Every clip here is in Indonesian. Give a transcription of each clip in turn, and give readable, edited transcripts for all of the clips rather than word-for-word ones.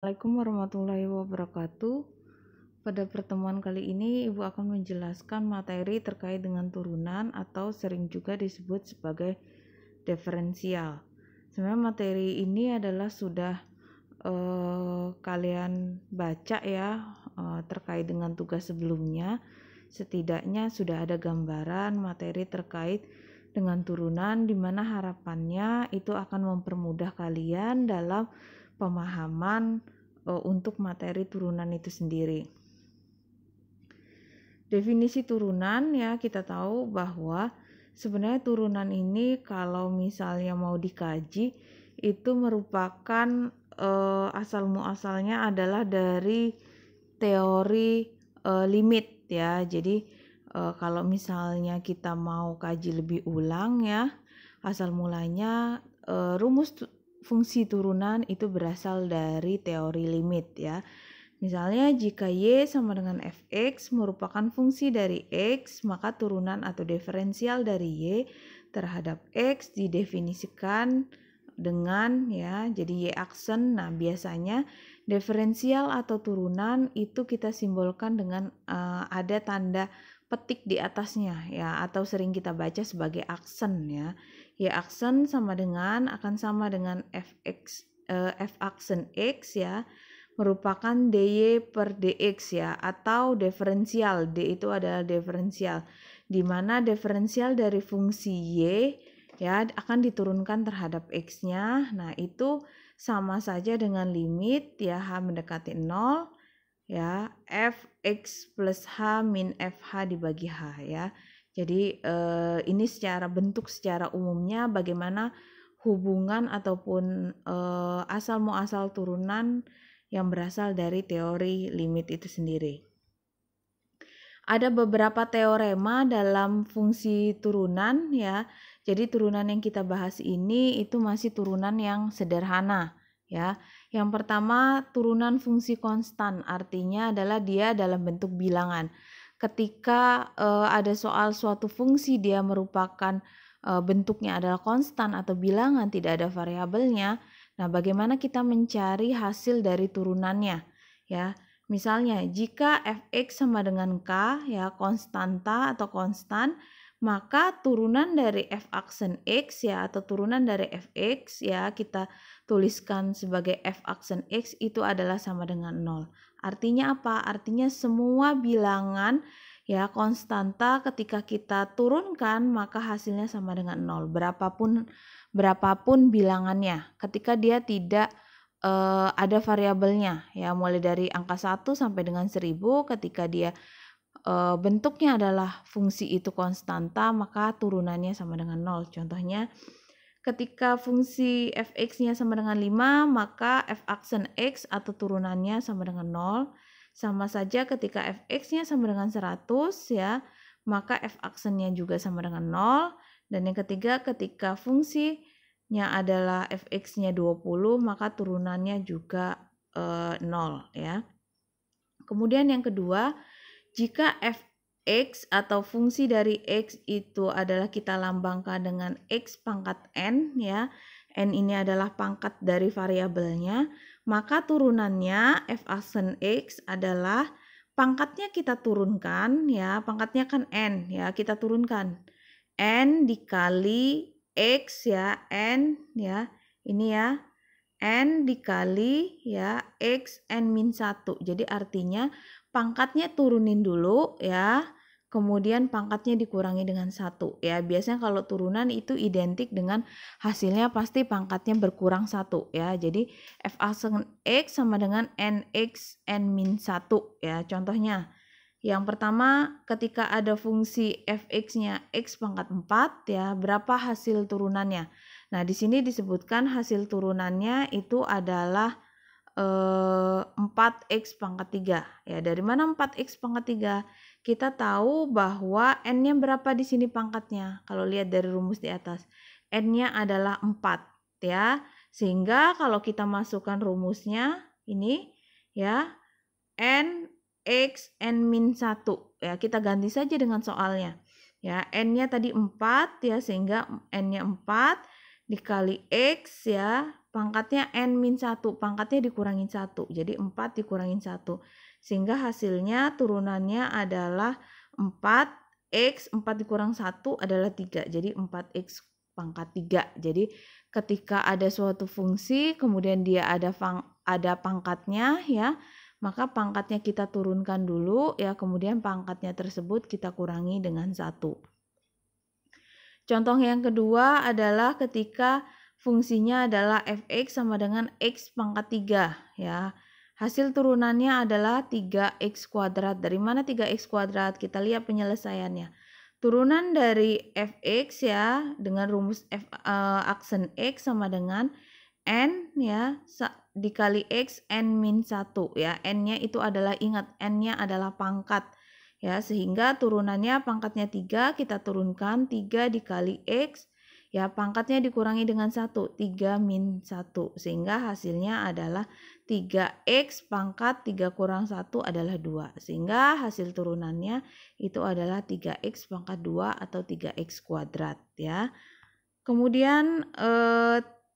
Assalamualaikum warahmatullahi wabarakatuh. Pada pertemuan kali ini, Ibu akan menjelaskan materi terkait dengan turunan atau sering juga disebut sebagai diferensial. Sebenarnya materi ini adalah sudah kalian baca ya terkait dengan tugas sebelumnya. Setidaknya sudah ada gambaran materi terkait dengan turunan, di mana harapannya itu akan mempermudah kalian dalam pemahaman untuk materi turunan itu sendiri. Definisi turunan ya, kita tahu bahwa sebenarnya turunan ini kalau misalnya mau dikaji itu merupakan asal muasalnya adalah dari teori limit ya. Jadi kalau misalnya kita mau kaji lebih ulang ya, asal mulanya rumus fungsi turunan itu berasal dari teori limit ya. Misalnya jika Y sama dengan fx merupakan fungsi dari x, maka turunan atau diferensial dari Y terhadap x didefinisikan dengan ya, jadi Y aksen. Nah, biasanya diferensial atau turunan itu kita simbolkan dengan ada tanda petik di atasnya ya, atau sering kita baca sebagai aksen ya. Y aksen akan sama dengan fx f aksen x ya, merupakan dy per dx ya, atau diferensial. D itu adalah diferensial, di mana diferensial dari fungsi y ya akan diturunkan terhadap x-nya. Nah, itu sama saja dengan limit ya h mendekati 0 ya, fx plus h min fh dibagi h ya. Jadi ini secara bentuk secara umumnya bagaimana hubungan ataupun asal muasal turunan yang berasal dari teori limit itu sendiri. Ada beberapa teorema dalam fungsi turunan ya. Jadi turunan yang kita bahas ini itu masih turunan yang sederhana ya. Yang pertama turunan fungsi konstan, artinya adalah dia dalam bentuk bilangan. Ketika ada soal suatu fungsi dia merupakan bentuknya adalah konstan atau bilangan, tidak ada variabelnya. Nah, bagaimana kita mencari hasil dari turunannya ya? Misalnya, jika fx sama dengan k ya, konstanta atau konstan, maka turunan dari f aksen x ya, atau turunan dari fx ya, kita tuliskan sebagai f aksen x itu adalah sama dengan 0. Artinya apa? Artinya semua bilangan ya konstanta ketika kita turunkan maka hasilnya sama dengan 0. Berapapun bilangannya, ketika dia tidak ada variabelnya ya, mulai dari angka 1 sampai dengan 1000, ketika dia bentuknya adalah fungsi itu konstanta maka turunannya sama dengan 0. Contohnya ketika fungsi fx-nya sama dengan 5 maka f aksen x atau turunannya sama dengan 0. Sama saja ketika fx-nya sama dengan 100 ya, maka f aksennya juga sama dengan 0. Dan yang ketiga, ketika fungsinya adalah fx-nya 20 maka turunannya juga 0 ya. Kemudian yang kedua, jika fx atau fungsi dari x itu adalah kita lambangkan dengan x pangkat n ya, n ini adalah pangkat dari variabelnya, maka turunannya f aksen x adalah pangkatnya kita turunkan ya, pangkatnya kan n ya, kita turunkan n dikali x ya, n ya, ini ya, n dikali ya x n min 1. Jadi artinya pangkatnya turunin dulu ya, kemudian pangkatnya dikurangi dengan 1 ya. Biasanya kalau turunan itu identik dengan hasilnya pasti pangkatnya berkurang 1 ya. Jadi f aksen x sama dengan nx n min 1 ya. Contohnya yang pertama, ketika ada fungsi fx-nya x pangkat 4 ya, berapa hasil turunannya? Nah, di sini disebutkan hasil turunannya itu adalah 4x pangkat 3. Ya, dari mana 4x pangkat 3? Kita tahu bahwa n-nya berapa di sini pangkatnya. Kalau lihat dari rumus di atas, n-nya adalah 4 ya. Sehingga kalau kita masukkan rumusnya ini ya, n x n min 1 ya, kita ganti saja dengan soalnya ya, n-nya tadi 4 ya, sehingga n-nya 4 dikali x ya pangkatnya n-1, pangkatnya dikurangin 1. Jadi 4 dikurangin 1. Sehingga hasilnya turunannya adalah 4x, 4 dikurang 1 adalah 3. Jadi 4x pangkat 3. Jadi ketika ada suatu fungsi, kemudian dia ada pangkatnya ya, maka pangkatnya kita turunkan dulu ya, kemudian pangkatnya tersebut kita kurangi dengan 1. Contoh yang kedua adalah ketika fungsinya adalah fx sama dengan x pangkat 3 ya. Hasil turunannya adalah 3x kuadrat. Dari mana 3x kuadrat? Kita lihat penyelesaiannya. Turunan dari fx ya dengan rumus aksen x sama dengan n ya dikali x n-1 ya. N-nya itu adalah, ingat, n-nya adalah pangkat. Ya, sehingga turunannya pangkatnya 3, kita turunkan 3 dikali X, ya pangkatnya dikurangi dengan 1, 3 min 1, sehingga hasilnya adalah 3X pangkat 3 kurang 1 adalah 2, sehingga hasil turunannya itu adalah 3X pangkat 2 atau 3X kuadrat ya. Kemudian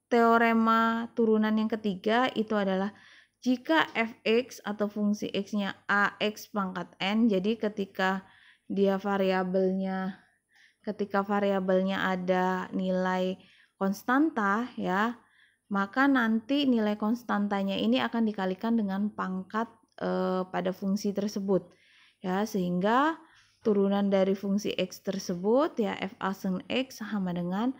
teorema turunan yang ketiga itu adalah jika fx atau fungsi x-nya ax pangkat n, jadi ketika variabelnya ada nilai konstanta ya, maka nanti nilai konstantanya ini akan dikalikan dengan pangkat pada fungsi tersebut ya, sehingga turunan dari fungsi x tersebut ya f aksen x sama dengan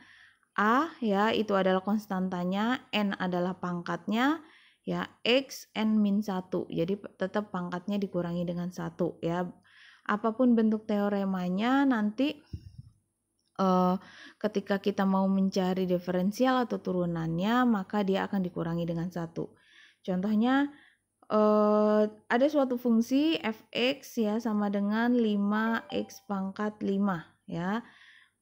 a ya, itu adalah konstantanya, n adalah pangkatnya ya, x n-1, jadi tetap pangkatnya dikurangi dengan 1 ya. Apapun bentuk teoremanya nanti ketika kita mau mencari diferensial atau turunannya, maka dia akan dikurangi dengan 1. Contohnya ada suatu fungsi fx ya sama dengan 5x pangkat 5 ya.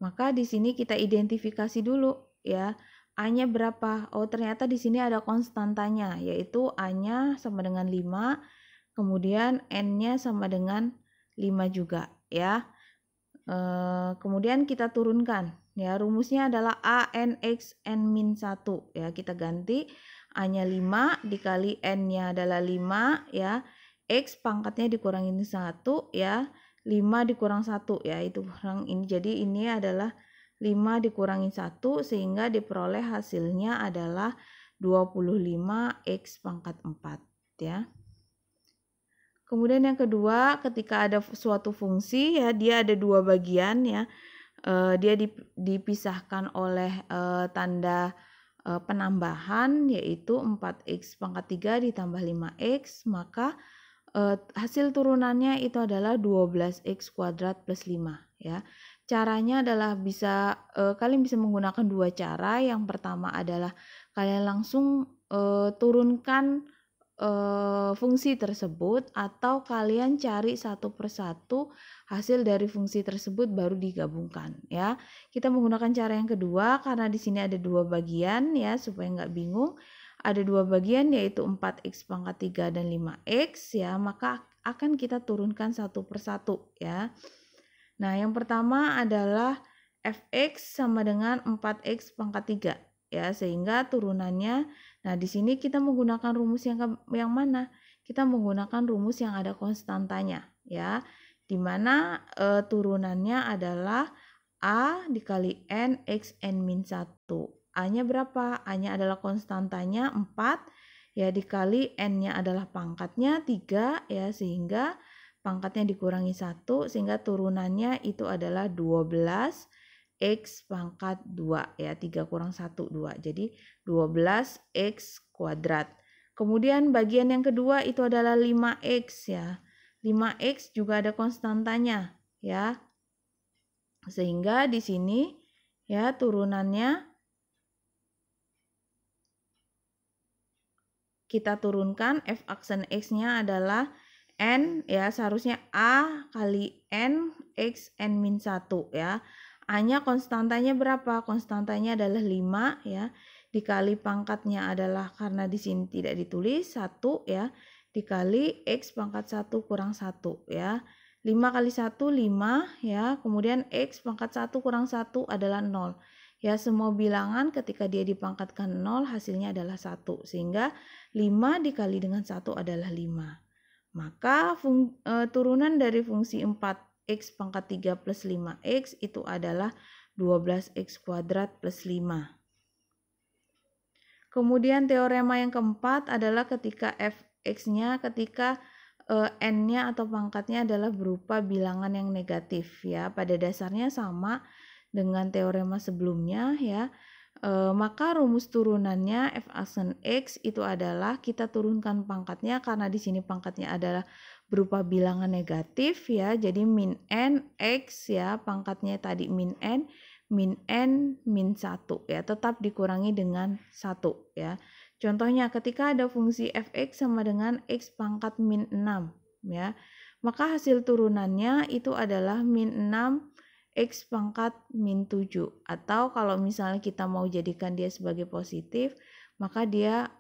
Maka di sini kita identifikasi dulu ya. A-nya berapa? Oh, ternyata di sini ada konstantanya, yaitu A-nya sama dengan 5, kemudian N-nya sama dengan 5 juga ya. Kemudian kita turunkan ya, rumusnya adalah A N X N-1 ya, kita ganti A-nya 5 dikali N-nya adalah 5 ya, X pangkatnya dikurangin 1 ya, 5 dikurang 1 ya, itu kurang ini, jadi ini adalah 5 dikurangi 1 sehingga diperoleh hasilnya adalah 25x pangkat 4 ya. Kemudian yang kedua, ketika ada suatu fungsi ya, dia ada dua bagian ya, dia dipisahkan oleh tanda penambahan, yaitu 4x pangkat 3 ditambah 5x, maka hasil turunannya itu adalah 12x kuadrat plus 5 ya. Caranya adalah kalian bisa menggunakan dua cara. Yang pertama adalah kalian langsung turunkan fungsi tersebut, atau kalian cari satu persatu hasil dari fungsi tersebut baru digabungkan ya. Kita menggunakan cara yang kedua karena di sini ada dua bagian ya, supaya nggak bingung. Ada dua bagian yaitu 4x pangkat 3 dan 5x ya, maka akan kita turunkan satu persatu ya. Nah, yang pertama adalah fx sama dengan 4x pangkat 3 ya, sehingga turunannya, nah di sini kita menggunakan rumus yang mana? Kita menggunakan rumus yang ada konstantanya ya, di mana turunannya adalah A dikali N X N-1. A-nya berapa? A-nya adalah konstantanya 4 ya, dikali N-nya adalah pangkatnya 3 ya, sehingga pangkatnya dikurangi 1 sehingga turunannya itu adalah 12x pangkat 2 ya, 3 kurang 1 2. Jadi 12x kuadrat. Kemudian bagian yang kedua itu adalah 5x ya. 5x juga ada konstantanya ya. Sehingga di sini ya turunannya kita turunkan, f aksen x-nya adalah N ya, seharusnya A kali N X N-1 ya. A-nya konstantanya berapa? Konstantanya adalah 5 ya. Dikali pangkatnya adalah, karena di sini tidak ditulis, 1 ya. Dikali X pangkat 1 kurang 1 ya. 5 kali 1 5 ya. Kemudian X pangkat 1 kurang 1 adalah 0. Ya, semua bilangan ketika dia dipangkatkan 0 hasilnya adalah 1. Sehingga 5 dikali dengan 1 adalah 5. Maka turunan dari fungsi 4x pangkat 3 plus 5x itu adalah 12x kuadrat plus 5. Kemudian teorema yang keempat adalah ketika fx-nya ketika n-nya atau pangkatnya adalah berupa bilangan yang negatif ya. Pada dasarnya sama dengan teorema sebelumnya ya. Maka rumus turunannya f aksen x itu adalah kita turunkan pangkatnya karena di sini pangkatnya adalah berupa bilangan negatif ya. Jadi min n x ya, pangkatnya tadi min n min 1 ya, tetap dikurangi dengan 1 ya. Contohnya ketika ada fungsi fx sama dengan x pangkat min 6 ya. Maka hasil turunannya itu adalah min 6 x pangkat min 7. Atau kalau misalnya kita mau jadikan dia sebagai positif, maka dia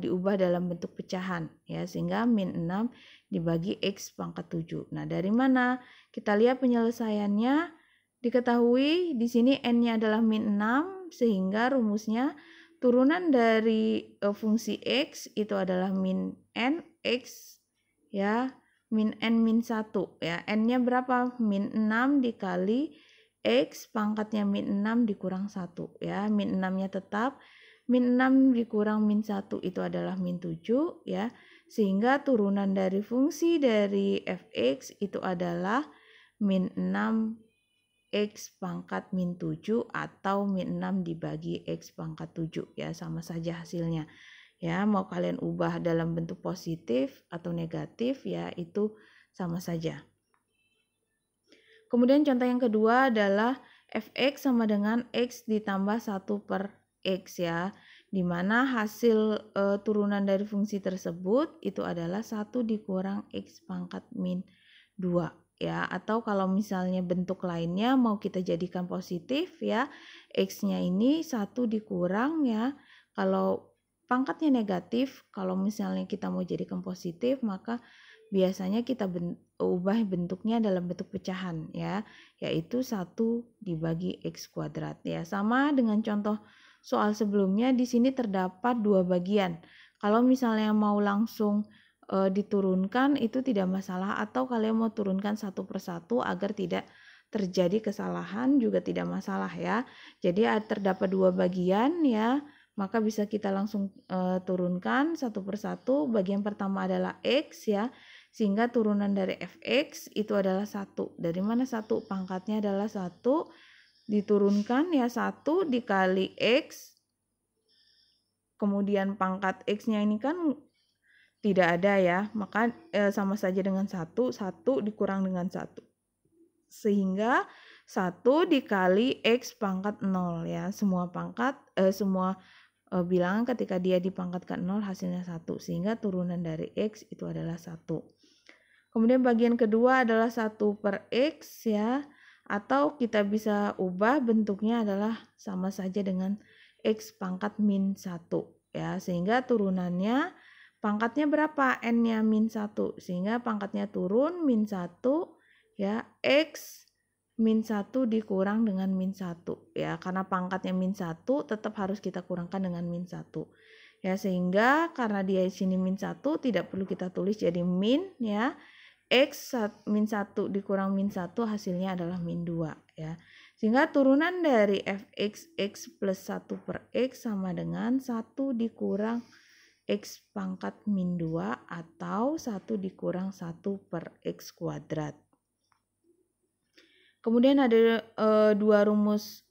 diubah dalam bentuk pecahan ya, sehingga min 6 dibagi x pangkat 7. Nah, dari mana? Kita lihat penyelesaiannya. Diketahui di sini n-nya adalah min 6 sehingga rumusnya turunan dari fungsi x itu adalah min n x ya. Min n min 1 ya. N-nya berapa? Min 6 dikali x pangkatnya min 6 dikurang 1 ya. Min 6-nya tetap. Min 6 dikurang min 1 itu adalah min 7 ya. Sehingga turunan dari fungsi dari fx itu adalah min 6 x pangkat min 7 atau min 6 dibagi x pangkat 7 ya, sama saja hasilnya. Ya, mau kalian ubah dalam bentuk positif atau negatif ya, itu sama saja. Kemudian contoh yang kedua adalah fx sama dengan x ditambah 1 per x ya, dimana hasil turunan dari fungsi tersebut itu adalah 1 dikurang x pangkat min 2 ya. Atau kalau misalnya bentuk lainnya mau kita jadikan positif ya, x-nya ini 1 dikurang ya, kalau pangkatnya negatif, kalau misalnya kita mau jadikan positif, maka biasanya kita ubah bentuknya dalam bentuk pecahan ya, yaitu 1 dibagi x kuadrat ya. Sama dengan contoh soal sebelumnya, di sini terdapat dua bagian. Kalau misalnya mau langsung diturunkan itu tidak masalah, atau kalian mau turunkan satu persatu agar tidak terjadi kesalahan juga tidak masalah ya. Jadi terdapat dua bagian ya, maka bisa kita langsung turunkan satu persatu. Bagian pertama adalah x ya, sehingga turunan dari fx itu adalah 1. Dari mana 1? Pangkatnya adalah 1, diturunkan ya, 1 dikali x, kemudian pangkat x-nya ini kan tidak ada ya, maka sama saja dengan 1 dikurang dengan 1. Sehingga 1 dikali x pangkat 0 ya. Semua pangkat, semua bilangan ketika dia dipangkatkan 0 hasilnya 1. Sehingga turunan dari x itu adalah 1. Kemudian bagian kedua adalah 1 per x ya. Atau kita bisa ubah bentuknya adalah sama saja dengan x pangkat min 1 ya. Sehingga turunannya pangkatnya berapa? N-nya min 1. Sehingga pangkatnya turun min 1 ya. X min 1 dikurang dengan min 1 ya. Karena pangkatnya min 1 tetap harus kita kurangkan dengan min 1. Ya, sehingga karena dia di sini min 1 tidak perlu kita tulis jadi min ya. X min 1 dikurang min 1 hasilnya adalah min 2 ya. Sehingga turunan dari fx x plus 1 per x sama dengan 1 dikurang x pangkat min 2 atau 1 dikurang 1 per x kuadrat. Kemudian ada dua rumus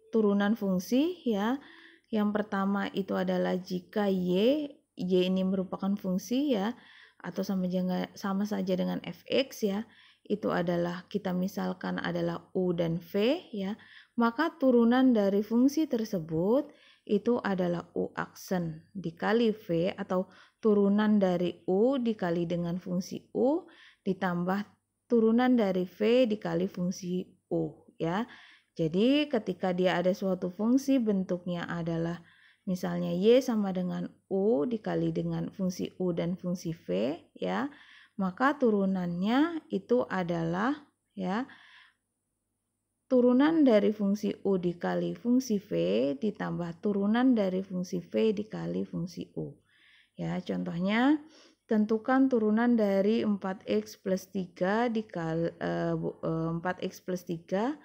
turunan fungsi ya. Yang pertama itu adalah jika y ini merupakan fungsi ya, atau sama saja dengan fx ya, itu adalah kita misalkan adalah u dan v ya, maka turunan dari fungsi tersebut itu adalah u aksen dikali v, atau turunan dari u dikali dengan fungsi u ditambah turunan dari v dikali fungsi u ya. Jadi ketika dia ada suatu fungsi bentuknya adalah misalnya y sama dengan u dikali dengan fungsi u dan fungsi v ya, maka turunannya itu adalah ya turunan dari fungsi U dikali fungsi V ditambah turunan dari fungsi V dikali fungsi U. Ya, contohnya tentukan turunan dari 4x plus 3 dikali 4x plus 3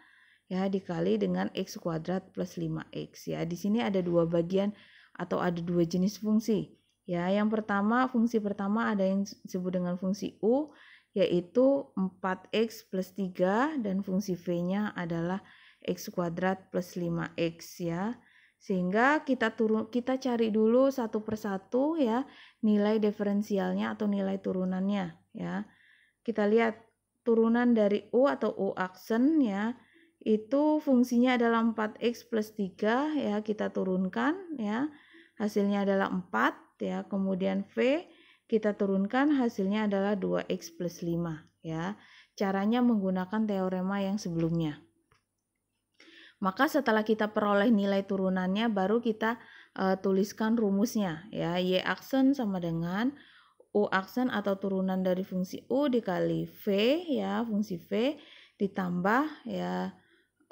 ya dikali dengan x kuadrat plus 5x ya. Di sini ada dua bagian atau ada dua jenis fungsi. Ya, yang pertama fungsi pertama ada yang disebut dengan fungsi U yaitu 4x plus 3 dan fungsi V-nya adalah x kuadrat plus 5x ya. Sehingga kita cari dulu satu persatu ya nilai diferensialnya atau nilai turunannya ya. Kita lihat turunan dari U atau U aksen ya. Itu fungsinya adalah 4x plus 3 ya, kita turunkan ya. Hasilnya adalah 4 ya. Kemudian V kita turunkan hasilnya adalah 2x plus 5 ya. Caranya menggunakan teorema yang sebelumnya. Maka setelah kita peroleh nilai turunannya baru kita tuliskan rumusnya ya. Y aksen sama dengan U aksen atau turunan dari fungsi U dikali V ya, fungsi V ditambah ya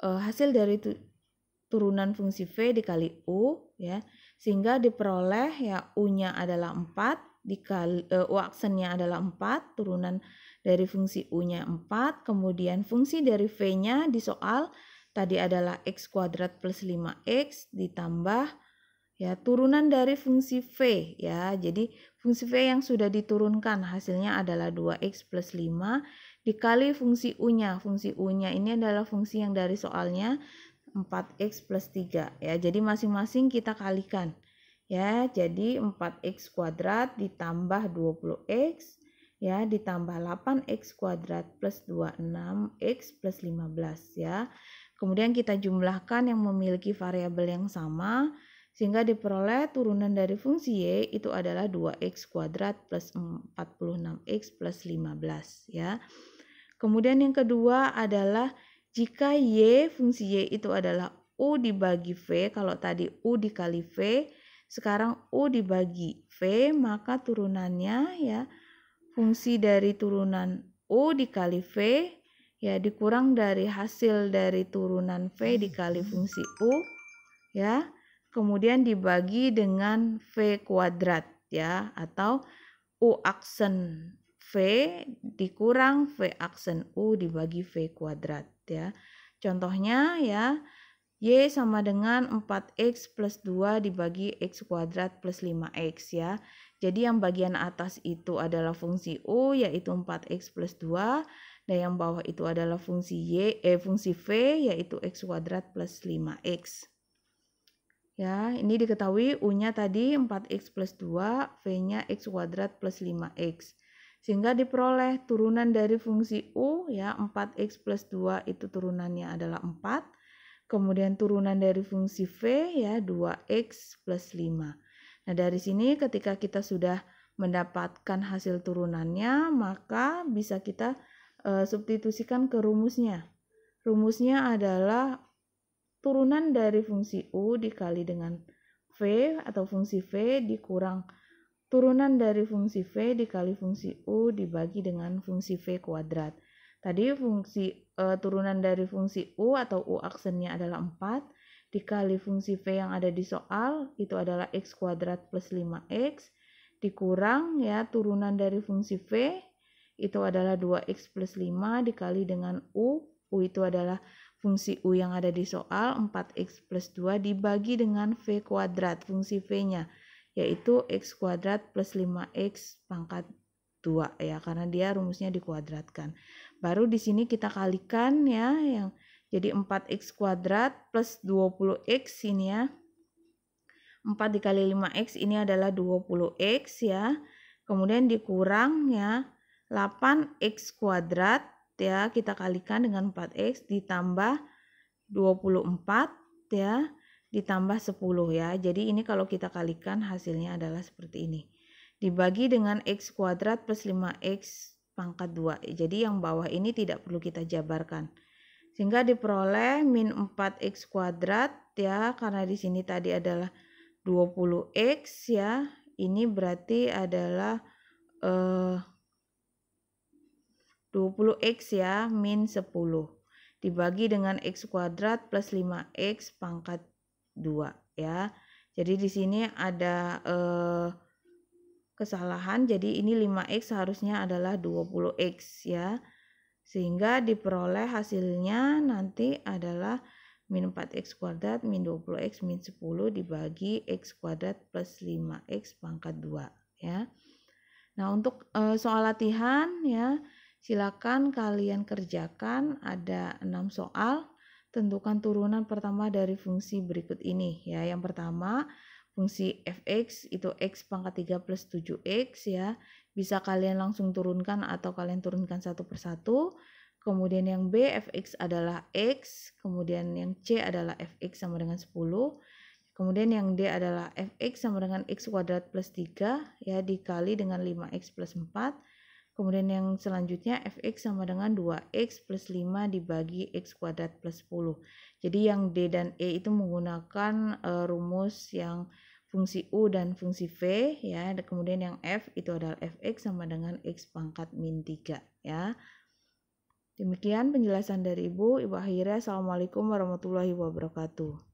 hasil dari turunan fungsi V dikali U ya. Sehingga diperoleh ya U-nya adalah 4 dikali U aksennya adalah 4, turunan dari fungsi U-nya 4, kemudian fungsi dari V-nya di soal tadi adalah x kuadrat plus 5x ditambah ya turunan dari fungsi V ya. Jadi fungsi V yang sudah diturunkan hasilnya adalah 2x plus 5 dikali fungsi U-nya. Fungsi U-nya ini adalah fungsi yang dari soalnya 4x plus 3 ya. Jadi masing-masing kita kalikan ya. Jadi 4x kuadrat ditambah 20x ya ditambah 8x kuadrat plus 26x plus 15 ya. Kemudian kita jumlahkan yang memiliki variabel yang sama sehingga diperoleh turunan dari fungsi Y itu adalah 2x kuadrat plus 46x plus 15 ya. Kemudian yang kedua adalah jika Y, fungsi Y itu adalah U dibagi V, kalau tadi U dikali V, sekarang U dibagi V, maka turunannya ya fungsi dari turunan U dikali V ya dikurang dari hasil dari turunan V dikali fungsi U ya, kemudian dibagi dengan V kuadrat ya, atau U aksen V dikurang V aksen U dibagi V kuadrat ya. Contohnya ya, Y sama dengan 4x plus 2 dibagi x kuadrat plus 5x ya. Jadi yang bagian atas itu adalah fungsi U yaitu 4x plus 2. Dan yang bawah itu adalah fungsi fungsi V yaitu x kuadrat plus 5x. Ya, ini diketahui U-nya tadi 4x plus 2, V-nya x kuadrat plus 5x. Sehingga diperoleh turunan dari fungsi U ya 4x plus 2 itu turunannya adalah 4. Kemudian turunan dari fungsi V ya 2x plus 5. Nah, dari sini ketika kita sudah mendapatkan hasil turunannya, maka bisa kita substitusikan ke rumusnya. Rumusnya adalah turunan dari fungsi U dikali dengan V atau fungsi V dikurang turunan dari fungsi V dikali fungsi U dibagi dengan fungsi V kuadrat. Tadi turunan dari fungsi U atau U aksennya adalah 4 dikali fungsi V yang ada di soal itu adalah x kuadrat plus 5x dikurang ya turunan dari fungsi V itu adalah 2x plus 5 dikali dengan U. U itu adalah fungsi U yang ada di soal 4x plus 2 dibagi dengan V kuadrat fungsi V-nya yaitu x kuadrat plus 5x pangkat 2 ya karena dia rumusnya dikuadratkan. Baru di sini kita kalikan ya yang jadi 4x kuadrat plus 20x ini ya. 4 dikali 5x ini adalah 20x ya. Kemudian dikurang ya 8x kuadrat ya kita kalikan dengan 4x ditambah 24 ya ditambah 10 ya. Jadi ini kalau kita kalikan hasilnya adalah seperti ini. Dibagi dengan x kuadrat plus 5x pangkat 2. Jadi yang bawah ini tidak perlu kita jabarkan. Sehingga diperoleh min 4x kuadrat ya karena di sini tadi adalah 20x ya. Ini berarti adalah 20x ya min 10. dibagi dengan X kuadrat plus 5X pangkat 2 ya. Jadi di sini ada kesalahan, jadi ini 5X harusnya adalah 20X ya. Sehingga diperoleh hasilnya nanti adalah min 4X kuadrat min 20X min 10 dibagi X kuadrat plus 5X pangkat 2 ya. Nah, untuk soal latihan ya, silakan kalian kerjakan, ada 6 soal. Tentukan turunan pertama dari fungsi berikut ini ya. Yang pertama, fungsi fx itu x pangkat 3 plus 7x ya. Bisa kalian langsung turunkan atau kalian turunkan satu persatu. Kemudian yang B, fx adalah x. Kemudian yang C adalah fx sama dengan 10. Kemudian yang D adalah fx sama dengan x kuadrat plus 3 ya dikali dengan 5x plus 4. Kemudian yang selanjutnya fx sama dengan 2x plus 5 dibagi x kuadrat plus 10. Jadi yang D dan E itu menggunakan rumus yang fungsi U dan fungsi V ya. Kemudian yang F itu adalah fx sama dengan x pangkat min 3 ya. Demikian penjelasan dari Ibu. Ibu akhirnya Assalamualaikum warahmatullahi wabarakatuh.